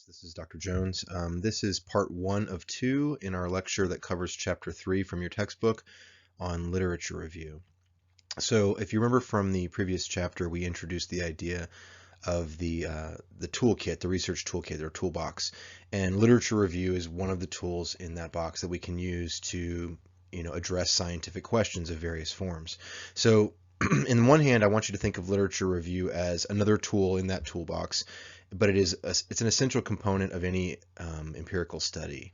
This is Dr. Jones. This is part 1 of 2 in our lecture that covers chapter 3 from your textbook on literature review. So if you remember from the previous chapter, we introduced the idea of the toolkit, the research toolkit or toolbox, and literature review is one of the tools in that box that we can use to address scientific questions of various forms. So in one hand, I want you to think of literature review as another tool in that toolbox, but it's an essential component of any empirical study,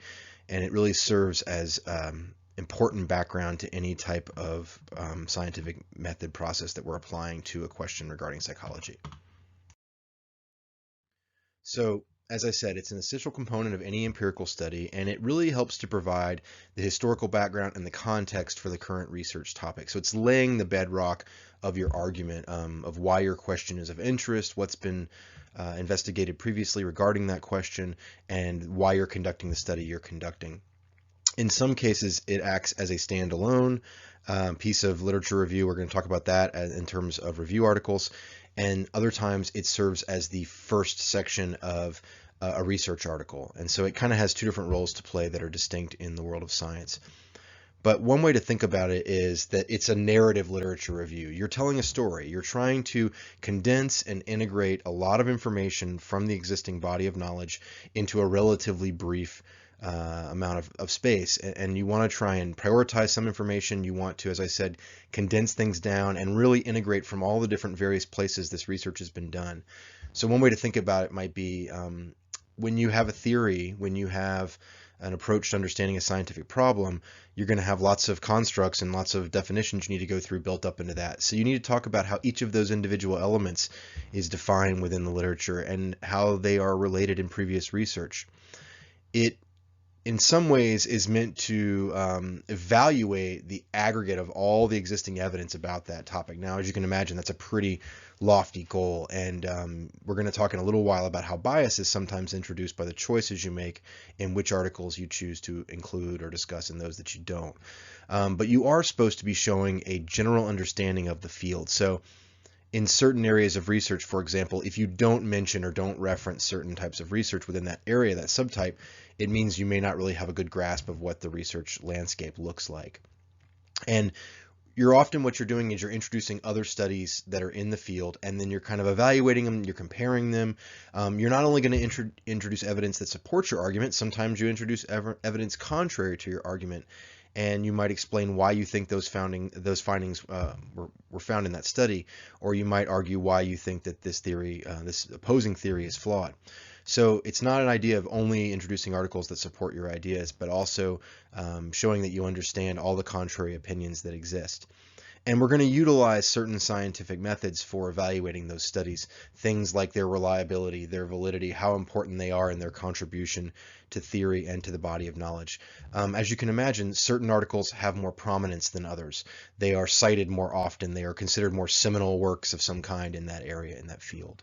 and it really serves as important background to any type of scientific method process that we're applying to a question regarding psychology. So, as I said, it's an essential component of any empirical study, and it really helps to provide the historical background and the context for the current research topic. So it's laying the bedrock of your argument, of why your question is of interest, what's been investigated previously regarding that question, and why you're conducting the study you're conducting. In some cases, it acts as a standalone piece of literature review. We're going to talk about that in terms of review articles. And other times it serves as the first section of a research article. And so it kind of has two different roles to play that are distinct in the world of science. But one way to think about it is that it's a narrative literature review. You're telling a story. You're trying to condense and integrate a lot of information from the existing body of knowledge into a relatively brief amount of space, and you want to try and prioritize some information. You want to, as I said, condense things down and really integrate from all the different various places this research has been done. So one way to think about it might be when you have a theory, when you have an approach to understanding a scientific problem, you're going to have lots of constructs and lots of definitions you need to go through built up into that. So you need to talk about how each of those individual elements is defined within the literature and how they are related in previous research. It in some ways is meant to evaluate the aggregate of all the existing evidence about that topic. Now, as you can imagine, that's a pretty lofty goal, and we're going to talk in a little while about how bias is sometimes introduced by the choices you make in which articles you choose to include or discuss and those that you don't. But you are supposed to be showing a general understanding of the field. So in certain areas of research, for example, if you don't mention or don't reference certain types of research within that area, that subtype, it means you may not really have a good grasp of what the research landscape looks like. And what you're doing is you're introducing other studies that are in the field, and then you're kind of evaluating them, you're comparing them. You're not only going to introduce evidence that supports your argument, sometimes you introduce evidence contrary to your argument, and you might explain why you think those findings were found in that study, or you might argue why you think that this opposing theory is flawed. So it's not an idea of only introducing articles that support your ideas, but also showing that you understand all the contrary opinions that exist. And we're going to utilize certain scientific methods for evaluating those studies, things like their reliability, their validity, how important they are in their contribution to theory and to the body of knowledge. As you can imagine, certain articles have more prominence than others. They are cited more often. They are considered more seminal works of some kind in that area, in that field.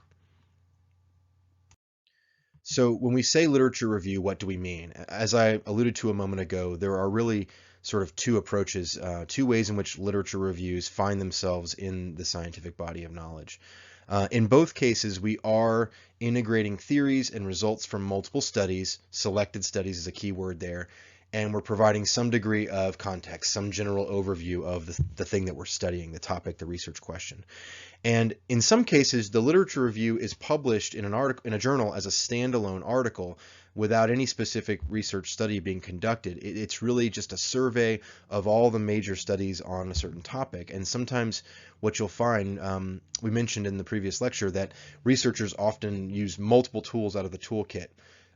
So when we say literature review, what do we mean? As I alluded to a moment ago, there are really sort of two approaches, two ways in which literature reviews find themselves in the scientific body of knowledge. In both cases, we are integrating theories and results from multiple studies. Selected studies is a key word there. And we're providing some degree of context, some general overview of the thing that we're studying, the topic, the research question. And in some cases, the literature review is published in a journal as a standalone article without any specific research study being conducted. It's really just a survey of all the major studies on a certain topic. And sometimes what you'll find, we mentioned in the previous lecture that researchers often use multiple tools out of the toolkit.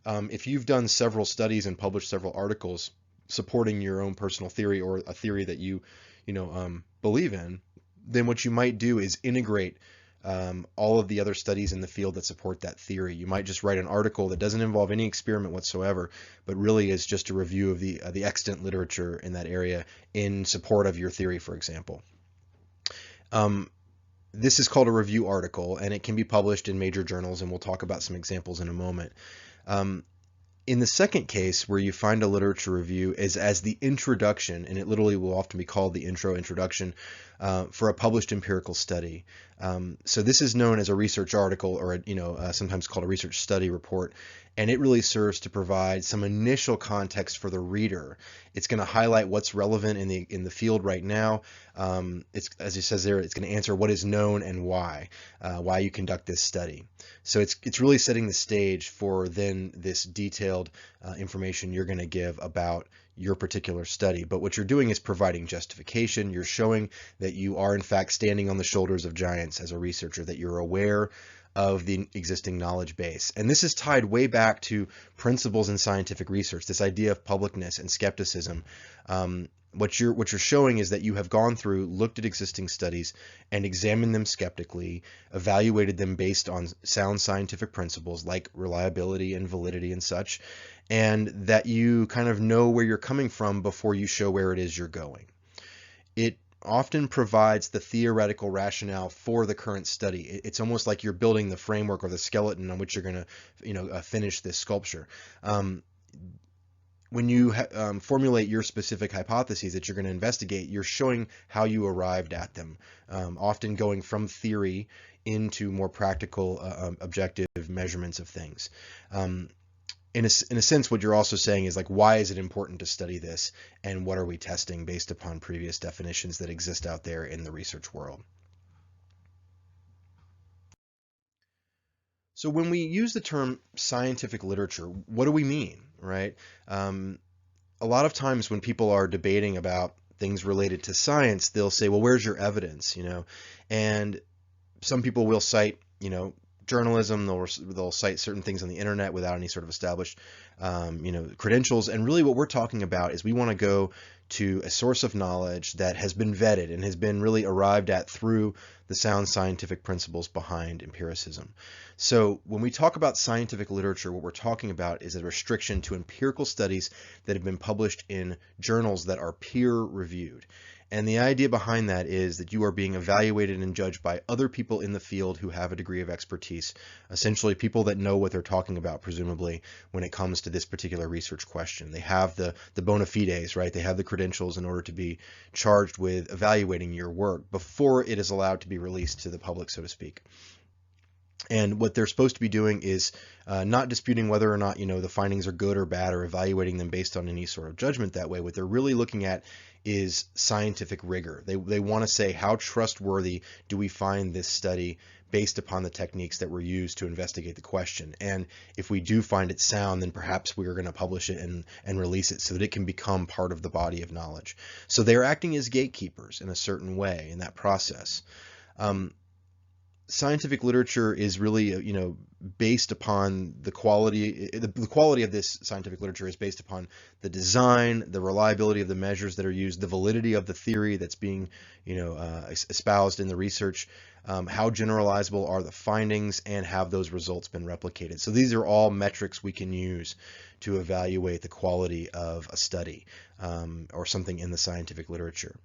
If you've done several studies and published several articles supporting your own personal theory or a theory that you believe in, then what you might do is integrate all of the other studies in the field that support that theory. You might just write an article that doesn't involve any experiment whatsoever, but really is just a review of the extant literature in that area in support of your theory, for example. This is called a review article, and it can be published in major journals, and we'll talk about some examples in a moment. In the second case, where you find a literature review is as the introduction, and it literally will often be called the introduction, for a published empirical study. So this is known as a research article, or sometimes called a research study report, and it really serves to provide some initial context for the reader. It's going to highlight what's relevant in the field right now. It's, as it says there, it's going to answer what is known and why you conduct this study. So it's really setting the stage for then this detailed information you're going to give about your particular study. But what you're doing is providing justification. You're showing that you are in fact standing on the shoulders of giants as a researcher, that you're aware of the existing knowledge base. And this is tied way back to principles in scientific research, this idea of publicness and skepticism. What you're showing is that you have gone through, looked at existing studies and examined them skeptically, evaluated them based on sound scientific principles like reliability and validity and such, and that you kind of know where you're coming from before you show where it is you're going. It often provides the theoretical rationale for the current study. It's almost like you're building the framework or the skeleton on which you're going to finish this sculpture. When you formulate your specific hypotheses that you're going to investigate, you're showing how you arrived at them, often going from theory into more practical, objective measurements of things. In a sense, what you're also saying is, like, why is it important to study this, and what are we testing based upon previous definitions that exist out there in the research world? So when we use the term scientific literature, what do we mean, right? A lot of times when people are debating about things related to science, they'll say, well, where's your evidence, And some people will cite, journalism. They'll cite certain things on the internet without any sort of established, credentials. And really what we're talking about is we want to go to a source of knowledge that has been vetted and has been really arrived at through the sound scientific principles behind empiricism. So when we talk about scientific literature, what we're talking about is a restriction to empirical studies that have been published in journals that are peer reviewed. And the idea behind that is that you are being evaluated and judged by other people in the field who have a degree of expertise, essentially people that know what they're talking about, presumably, when it comes to this particular research question. They have the bona fides, right? They have the credentials in order to be charged with evaluating your work before it is allowed to be released to the public, so to speak. And what they're supposed to be doing is not disputing whether or not, the findings are good or bad, or evaluating them based on any sort of judgment that way. What they're really looking at is scientific rigor. They want to say, how trustworthy do we find this study based upon the techniques that were used to investigate the question? And if we do find it sound, then perhaps we're going to publish it and release it so that it can become part of the body of knowledge. So they're acting as gatekeepers in a certain way in that process. Scientific literature is really, based upon the quality. The quality of this scientific literature is based upon the design, the reliability of the measures that are used, the validity of the theory that's being, espoused in the research, how generalizable are the findings, and have those results been replicated. So these are all metrics we can use to evaluate the quality of a study or something in the scientific literature.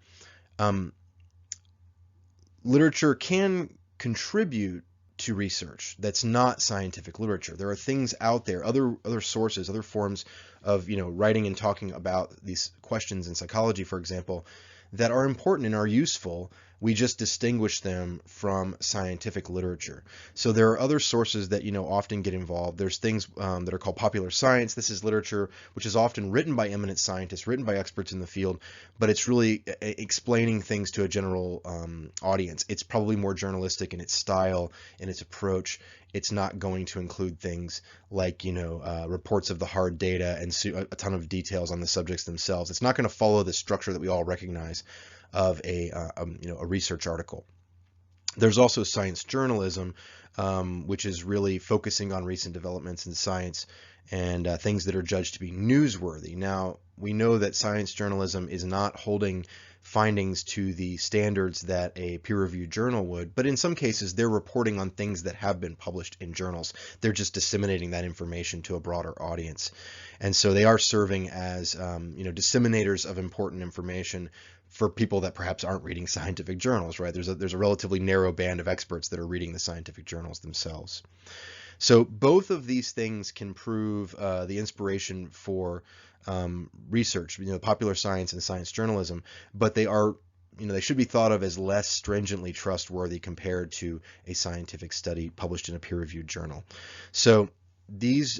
Literature can contribute to research that's not scientific literature. There are things out there, other sources, other forms of writing and talking about these questions in psychology, for example, that are important and are useful. We just distinguish them from scientific literature. So there are other sources that often get involved. There's things that are called popular science. This is literature which is often written by eminent scientists, written by experts in the field, but it's really explaining things to a general audience. It's probably more journalistic in its style and its approach. It's not going to include things like reports of the hard data and a ton of details on the subjects themselves. It's not going to follow the structure that we all recognize of a research article. There's also science journalism, which is really focusing on recent developments in science and things that are judged to be newsworthy. Now, we know that science journalism is not holding findings to the standards that a peer-reviewed journal would, but in some cases they're reporting on things that have been published in journals. They're just disseminating that information to a broader audience, and so they are serving as disseminators of important information for people that perhaps aren't reading scientific journals, right? There's a relatively narrow band of experts that are reading the scientific journals themselves. So both of these things can prove the inspiration for research, popular science and science journalism, but they are they should be thought of as less stringently trustworthy compared to a scientific study published in a peer-reviewed journal. So these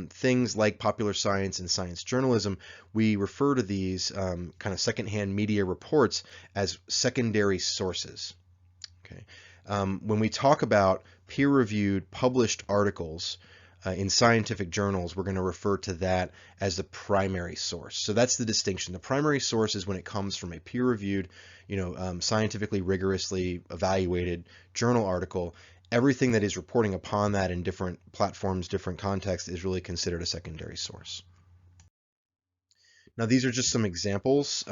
things like popular science and science journalism, we refer to these kind of secondhand media reports as secondary sources. Okay. When we talk about peer-reviewed published articles in scientific journals, we're going to refer to that as the primary source. So that's the distinction. The primary source is when it comes from a peer-reviewed, scientifically rigorously evaluated journal article. Everything that is reporting upon that in different platforms, different contexts, is really considered a secondary source. Now, these are just some examples.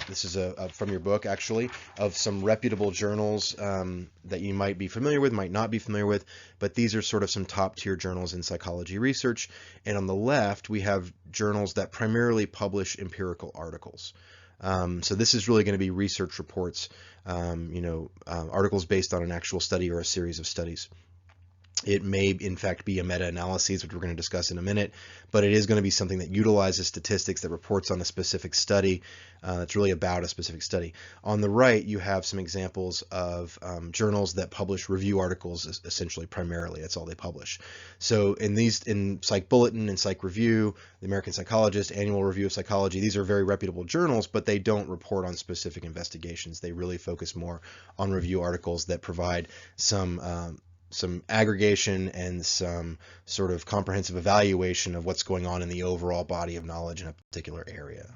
This is from your book, actually, of some reputable journals that you might be familiar with, might not be familiar with, but these are sort of some top-tier journals in psychology research. And on the left, we have journals that primarily publish empirical articles. So this is really going to be research reports, articles based on an actual study or a series of studies. It may, in fact, be a meta-analysis, which we're going to discuss in a minute, but it is going to be something that utilizes statistics, that reports on a specific study. It's really about a specific study. On the right, you have some examples of journals that publish review articles, essentially, primarily. That's all they publish. So in Psych Bulletin and Psych Review, the American Psychologist, Annual Review of Psychology, these are very reputable journals, but they don't report on specific investigations. They really focus more on review articles that provide some aggregation and some sort of comprehensive evaluation of what's going on in the overall body of knowledge in a particular area.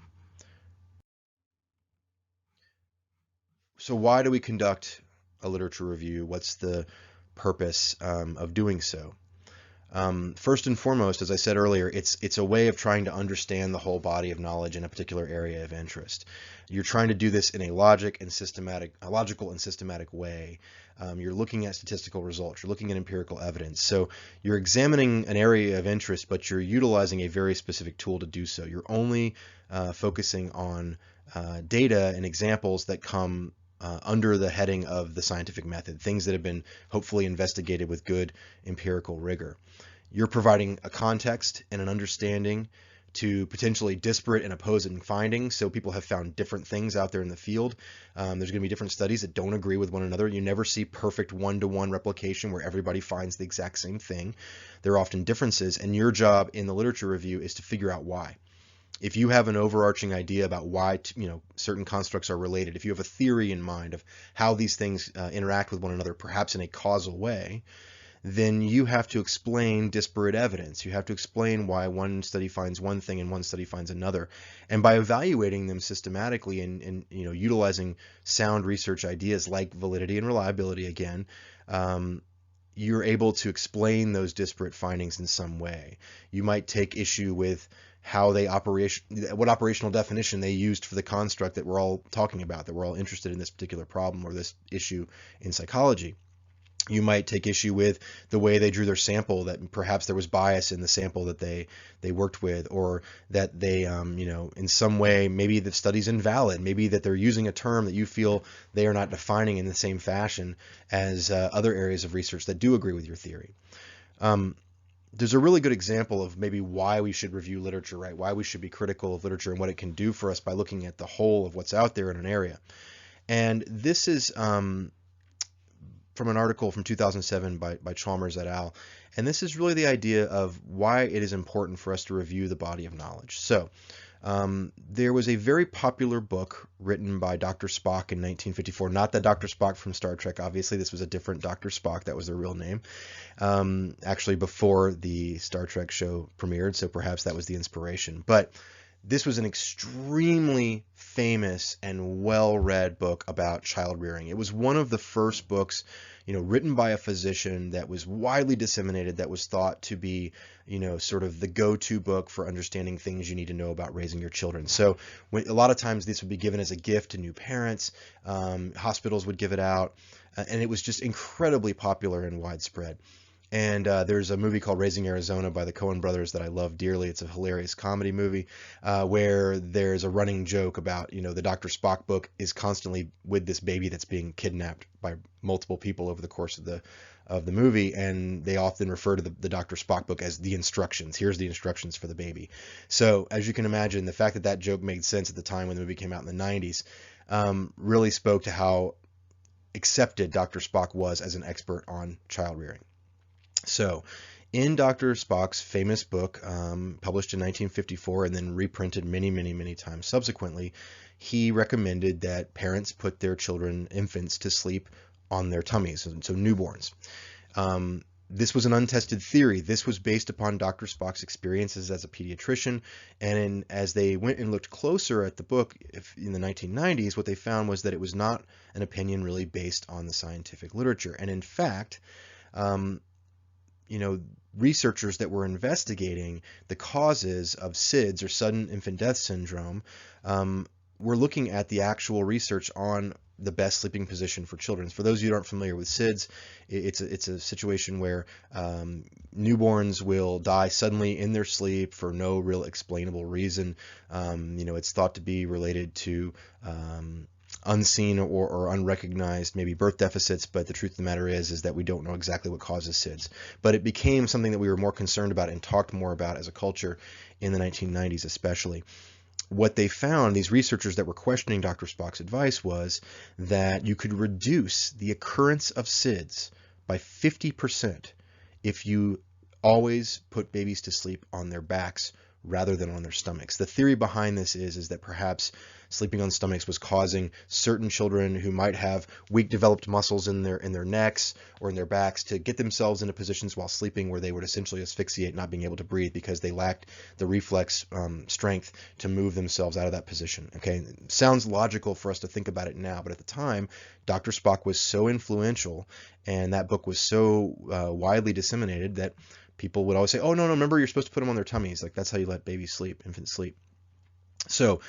So why do we conduct a literature review? What's the purpose of doing so? First and foremost, as I said earlier, it's a way of trying to understand the whole body of knowledge in a particular area of interest. You're trying to do this in a logical and systematic way. You're looking at statistical results. You're looking at empirical evidence. So you're examining an area of interest, but you're utilizing a very specific tool to do so. You're only focusing on data and examples that come under the heading of the scientific method, things that have been hopefully investigated with good empirical rigor. You're providing a context and an understanding to potentially disparate and opposing findings. So people have found different things out there in the field. There's going to be different studies that don't agree with one another. You never see perfect one-to-one replication where everybody finds the exact same thing. There are often differences, and your job in the literature review is to figure out why. If you have an overarching idea about why certain constructs are related, if you have a theory in mind of how these things interact with one another, perhaps in a causal way, then you have to explain disparate evidence. You have to explain why one study finds one thing and one study finds another. And by evaluating them systematically and utilizing sound research ideas like validity and reliability again, you're able to explain those disparate findings in some way. You might take issue with how what operational definition they used for the construct that we're all talking about, that we're all interested in this particular problem or this issue in psychology. You might take issue with the way they drew their sample, that perhaps there was bias in the sample that they worked with, or that they, in some way, maybe the study's invalid, maybe that they're using a term that you feel they are not defining in the same fashion as other areas of research that do agree with your theory. There's a really good example of maybe why we should review literature, right? Why we should be critical of literature and what it can do for us by looking at the whole of what's out there in an area. And this is from an article from 2007 by Chalmers et al. And this is really the idea of why it is important for us to review the body of knowledge. So there was a very popular book written by Dr. Spock in 1954, not the Dr. Spock from Star Trek, obviously. This was a different Dr. Spock. That was their real name, actually before the Star Trek show premiered, so perhaps that was the inspiration. But this was an extremely famous and well-read book about child rearing. It was one of the first books, written by a physician that was widely disseminated, that was thought to be, sort of the go-to book for understanding things you need to know about raising your children. So a lot of times this would be given as a gift to new parents. Hospitals would give it out, and it was just incredibly popular and widespread. And there's a movie called Raising Arizona by the Coen brothers that I love dearly. It's a hilarious comedy movie where there's a running joke about, the Dr. Spock book is constantly with this baby that's being kidnapped by multiple people over the course of the movie, and they often refer to the Dr. Spock book as the instructions. Here's the instructions for the baby. So as you can imagine, the fact that joke made sense at the time when the movie came out in the 90s, really spoke to how accepted Dr. Spock was as an expert on child rearing. So, in Dr. Spock's famous book, published in 1954 and then reprinted many, many, many times subsequently, he recommended that parents put their children, infants, to sleep on their tummies, so newborns. This was an untested theory. This was based upon Dr. Spock's experiences as a pediatrician, and as they went and looked closer at the book in the 1990s, what they found was that it was not an opinion really based on the scientific literature. And in fact, researchers that were investigating the causes of SIDS, or sudden infant death syndrome, were looking at the actual research on the best sleeping position for children. For those of you who aren't familiar with SIDS, it's a situation where newborns will die suddenly in their sleep for no real explainable reason. It's thought to be related to unseen or unrecognized maybe birth deficits, but the truth of the matter is that we don't know exactly what causes SIDS. But it became something that we were more concerned about and talked more about as a culture in the 1990s especially. What they found, these researchers that were questioning Dr. Spock's advice, was that you could reduce the occurrence of SIDS by 50% if you always put babies to sleep on their backs rather than on their stomachs. The theory behind this is that perhaps sleeping on stomachs was causing certain children who might have weak developed muscles in their necks or in their backs to get themselves into positions while sleeping where they would essentially asphyxiate, not being able to breathe because they lacked the reflex strength to move themselves out of that position. Okay, sounds logical for us to think about it now, but at the time, Dr. Spock was so influential and that book was so widely disseminated that people would always say, oh, no, remember, you're supposed to put them on their tummies. Like, that's how you let babies sleep, infants sleep. So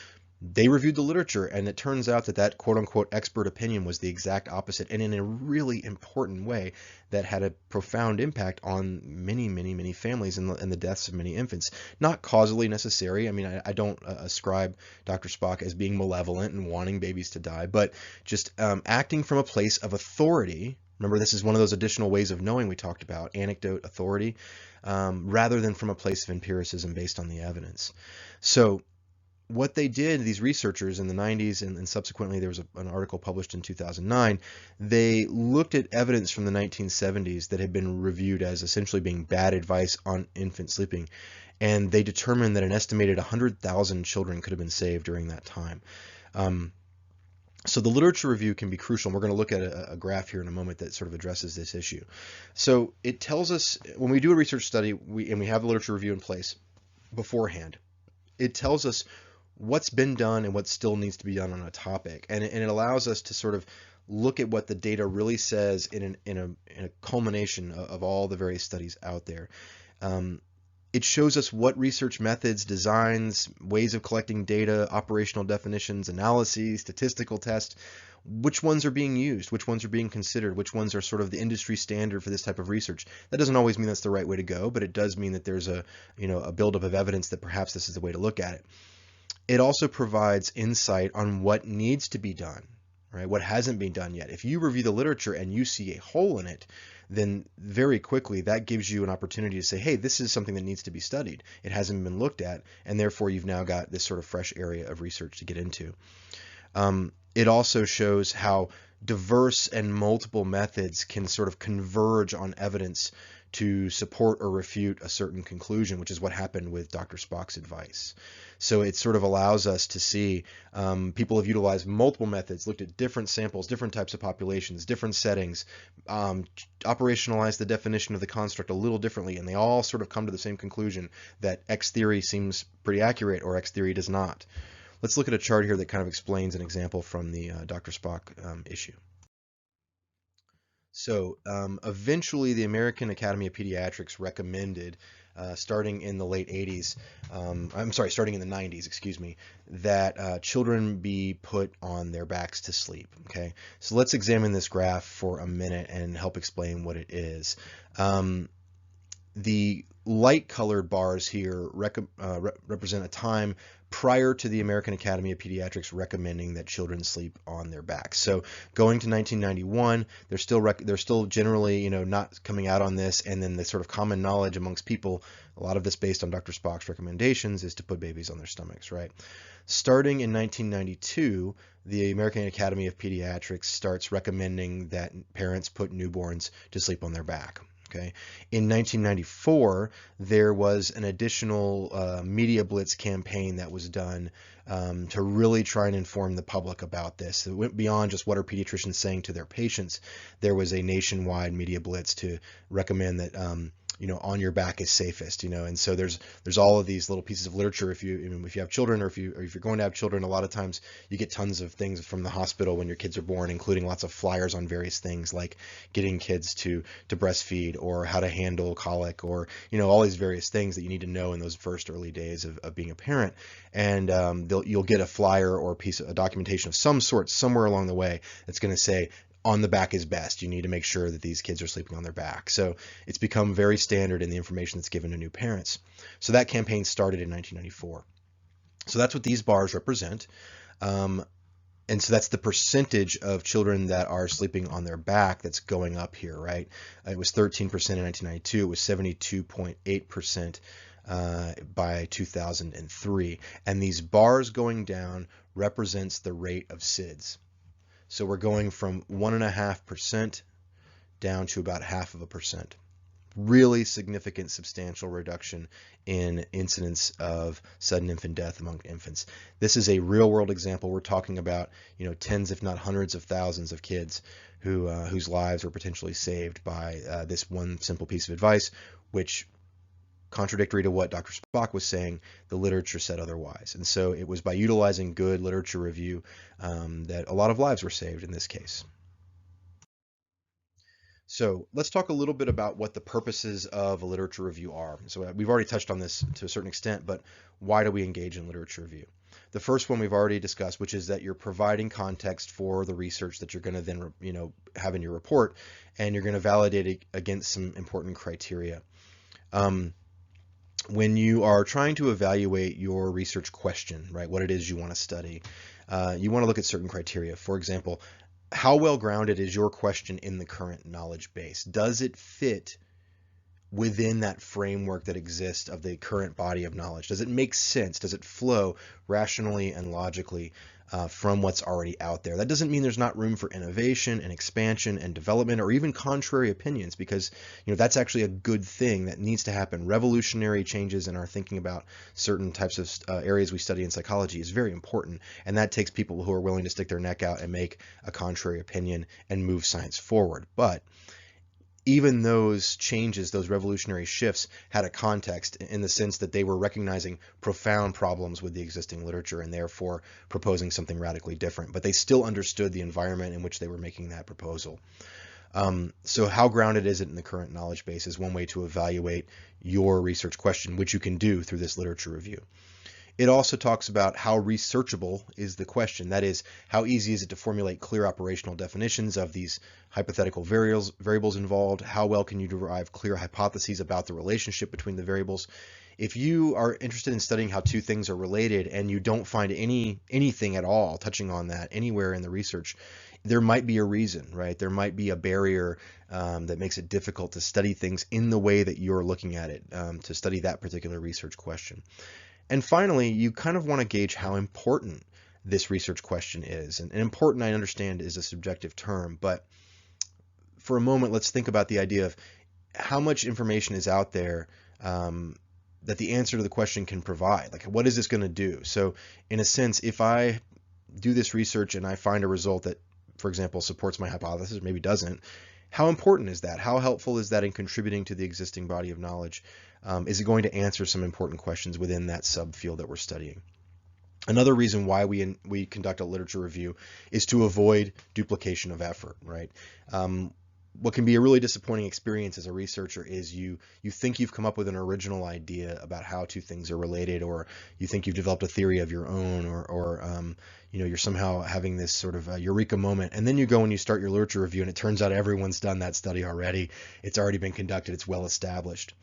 they reviewed the literature, and it turns out that quote-unquote expert opinion was the exact opposite, and in a really important way that had a profound impact on many, many, many families and the deaths of many infants. Not causally necessary. I mean, I don't ascribe Dr. Spock as being malevolent and wanting babies to die, but just acting from a place of authority. Remember, this is one of those additional ways of knowing we talked about, anecdote, authority, rather than from a place of empiricism based on the evidence. So what they did, these researchers in the 90s and subsequently there was an article published in 2009, they looked at evidence from the 1970s that had been reviewed as essentially being bad advice on infant sleeping, and they determined that an estimated 100,000 children could have been saved during that time. So the literature review can be crucial, and we're going to look at a graph here in a moment that sort of addresses this issue. So it tells us, when we do a research study and we have the literature review in place beforehand, it tells us what's been done and what still needs to be done on a topic, and it allows us to sort of look at what the data really says in a culmination of all the various studies out there. It shows us what research methods, designs, ways of collecting data, operational definitions, analyses, statistical tests, which ones are being used, which ones are being considered, which ones are sort of the industry standard for this type of research. That doesn't always mean that's the right way to go, but it does mean that there's a buildup of evidence that perhaps this is the way to look at it. It also provides insight on what needs to be done, right? What hasn't been done yet. If you review the literature and you see a hole in it, then very quickly that gives you an opportunity to say, hey, this is something that needs to be studied. It hasn't been looked at, and therefore you've now got this sort of fresh area of research to get into. It also shows how diverse and multiple methods can sort of converge on evidence to support or refute a certain conclusion, which is what happened with Dr. Spock's advice. So it sort of allows us to see people have utilized multiple methods, looked at different samples, different types of populations, different settings, operationalized the definition of the construct a little differently, and they all sort of come to the same conclusion that X theory seems pretty accurate or X theory does not. Let's look at a chart here that kind of explains an example from the Dr. Spock issue. So eventually the American Academy of Pediatrics recommended, starting in the late 80s, starting in the 90s, excuse me, that children be put on their backs to sleep. Okay, so let's examine this graph for a minute and help explain what it is. The light colored bars here represent a time prior to the American Academy of Pediatrics recommending that children sleep on their backs. So going to 1991, they're still generally, not coming out on this, and then the sort of common knowledge amongst people, a lot of this based on Dr. Spock's recommendations, is to put babies on their stomachs, right? Starting in 1992, the American Academy of Pediatrics starts recommending that parents put newborns to sleep on their back. Okay. In 1994, there was an additional media blitz campaign that was done to really try and inform the public about this. It went beyond just what are pediatricians saying to their patients. There was a nationwide media blitz to recommend that on your back is safest, and so there's all of these little pieces of literature. If you have children, or if you're going to have children, a lot of times you get tons of things from the hospital when your kids are born, including lots of flyers on various things like getting kids to breastfeed, or how to handle colic, or all these various things that you need to know in those first early days of being a parent. And you'll get a flyer or a documentation of some sort somewhere along the way that's going to say, on the back is best. You need to make sure that these kids are sleeping on their back. So it's become very standard in the information that's given to new parents. So that campaign started in 1994. So that's what these bars represent. And so that's the percentage of children that are sleeping on their back that's going up here, right? It was 13% in 1992. It was 72.8% by 2003. And these bars going down represents the rate of SIDS. So we're going from 1.5% down to about 0.5%. Really significant, substantial reduction in incidence of sudden infant death among infants. This is a real world example. We're talking about, tens, if not hundreds of thousands of kids whose lives were potentially saved by this one simple piece of advice, which, contradictory to what Dr. Spock was saying, the literature said otherwise. And so it was by utilizing good literature review that a lot of lives were saved in this case. So let's talk a little bit about what the purposes of a literature review are. So we've already touched on this to a certain extent, but why do we engage in literature review? The first one we've already discussed, which is that you're providing context for the research that you're going to then, have in your report, and you're going to validate it against some important criteria. When you are trying to evaluate your research question, right, what it is you want to study, you want to look at certain criteria. For example, how well grounded is your question in the current knowledge base? Does it fit within that framework that exists of the current body of knowledge? Does it make sense? Does it flow rationally and logically from what's already out there? That doesn't mean there's not room for innovation and expansion and development, or even contrary opinions, because that's actually a good thing that needs to happen. Revolutionary changes in our thinking about certain types of areas we study in psychology is very important, and that takes people who are willing to stick their neck out and make a contrary opinion and move science forward. But even those changes, those revolutionary shifts, had a context in the sense that they were recognizing profound problems with the existing literature and therefore proposing something radically different. But they still understood the environment in which they were making that proposal. So how grounded is it in the current knowledge base is one way to evaluate your research question, which you can do through this literature review. It also talks about how researchable is the question. That is, how easy is it to formulate clear operational definitions of these hypothetical variables involved? How well can you derive clear hypotheses about the relationship between the variables? If you are interested in studying how two things are related and you don't find anything at all touching on that anywhere in the research, there might be a reason, right? There might be a barrier that makes it difficult to study things in the way that you're looking at it, to study that particular research question. And finally, you kind of want to gauge how important this research question is. And important, I understand, is a subjective term, but for a moment, let's think about the idea of how much information is out there that the answer to the question can provide. Like, what is this going to do? So in a sense, if I do this research and I find a result that, for example, supports my hypothesis, maybe doesn't, how important is that? How helpful is that in contributing to the existing body of knowledge? Is it going to answer some important questions within that subfield that we're studying? Another reason why we conduct a literature review is to avoid duplication of effort, right? What can be a really disappointing experience as a researcher is you think you've come up with an original idea about how two things are related, or you think you've developed a theory of your own, or you're somehow having this sort of eureka moment, and then you go and you start your literature review and it turns out everyone's done that study already. It's already been conducted. It's well established.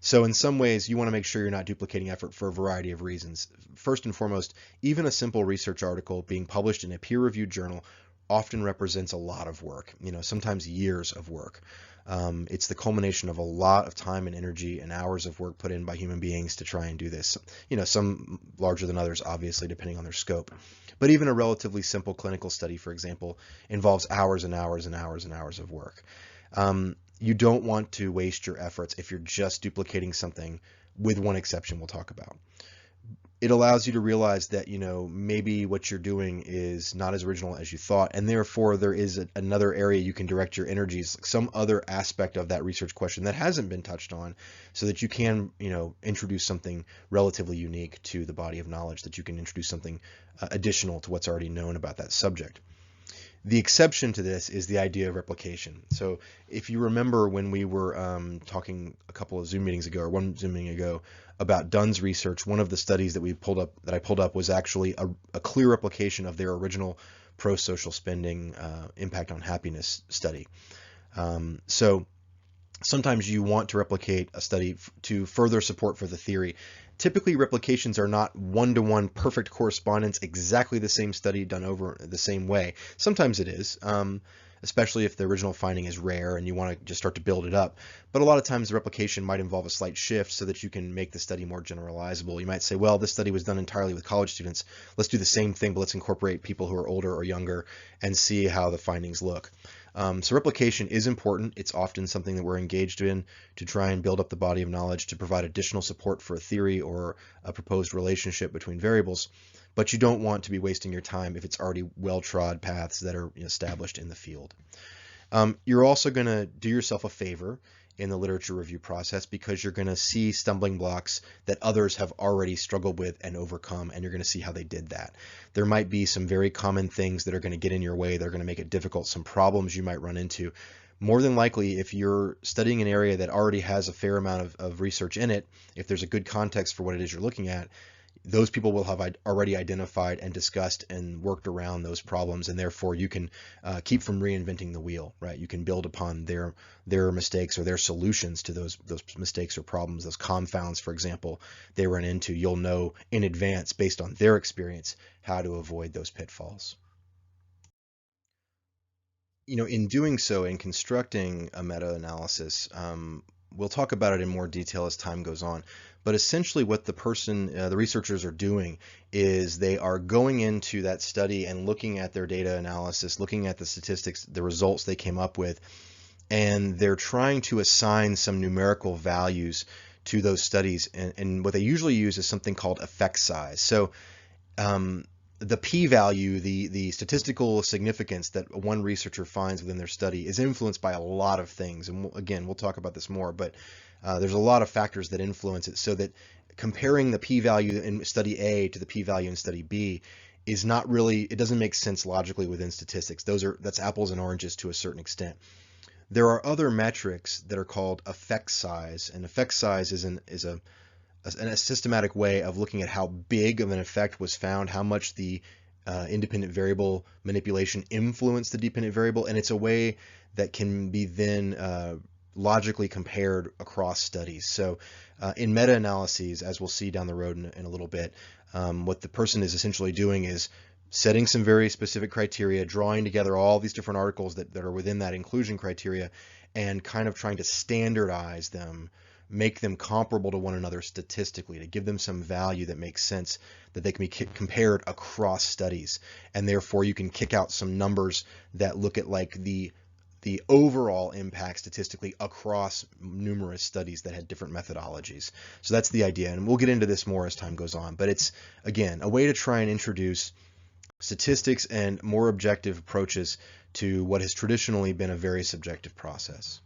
So in some ways, you want to make sure you're not duplicating effort for a variety of reasons. First and foremost, even a simple research article being published in a peer-reviewed journal often represents a lot of work, sometimes years of work. It's the culmination of a lot of time and energy and hours of work put in by human beings to try and do this. Some larger than others, obviously, depending on their scope. But even a relatively simple clinical study, for example, involves hours and hours and hours and hours of work. You don't want to waste your efforts if you're just duplicating something, with one exception we'll talk about. It allows you to realize that, maybe what you're doing is not as original as you thought, and therefore there is another area you can direct your energies, some other aspect of that research question that hasn't been touched on, so that you can, introduce something relatively unique to the body of knowledge, that you can introduce something additional to what's already known about that subject. The exception to this is the idea of replication. So if you remember when we were talking a couple of Zoom meetings ago, or one Zoom meeting ago, about Dunn's research, one of the studies that I pulled up was actually a clear replication of their original pro-social spending impact on happiness study. So sometimes you want to replicate a study to further support for the theory. Typically, replications are not one-to-one perfect correspondence, exactly the same study done over the same way. Sometimes it is, especially if the original finding is rare and you want to just start to build it up. But a lot of times the replication might involve a slight shift so that you can make the study more generalizable. You might say, well, this study was done entirely with college students. Let's do the same thing, but let's incorporate people who are older or younger and see how the findings look. So replication is important. It's often something that we're engaged in to try and build up the body of knowledge to provide additional support for a theory or a proposed relationship between variables. But you don't want to be wasting your time if it's already well-trod paths that are established in the field. You're also going to do yourself a favor in the literature review process, because you're going to see stumbling blocks that others have already struggled with and overcome, and you're going to see how they did that. There might be some very common things that are going to get in your way. They're going to make it difficult, some problems you might run into. More than likely, if you're studying an area that already has a fair amount of research in it, if there's a good context for what it is you're looking at, those people will have already identified and discussed and worked around those problems, and therefore you can keep from reinventing the wheel, right? You can build upon their mistakes or their solutions to those mistakes or problems, those confounds, for example, they run into. You'll know in advance, based on their experience, how to avoid those pitfalls. In doing so, in constructing a meta-analysis, we'll talk about it in more detail as time goes on, but essentially what the researchers are doing is they are going into that study and looking at their data analysis, looking at the statistics, the results they came up with, and they're trying to assign some numerical values to those studies, and what they usually use is something called effect size. So the p-value, the statistical significance that one researcher finds within their study, is influenced by a lot of things. And again, we'll talk about this more, but there's a lot of factors that influence it, so that comparing the p-value in study A to the p-value in study B is not really, it doesn't make sense logically within statistics. That's apples and oranges to a certain extent. There are other metrics that are called effect size, and effect size is a systematic way of looking at how big of an effect was found, how much the independent variable manipulation influenced the dependent variable, and it's a way that can be then logically compared across studies. So in meta-analyses, as we'll see down the road in a little bit, what the person is essentially doing is setting some very specific criteria, drawing together all these different articles that are within that inclusion criteria, and kind of trying to standardize them, make them comparable to one another statistically, to give them some value that makes sense, that they can be compared across studies. And therefore you can kick out some numbers that look at like the overall impact statistically across numerous studies that had different methodologies. So that's the idea, and we'll get into this more as time goes on, but it's, again, a way to try and introduce statistics and more objective approaches to what has traditionally been a very subjective process.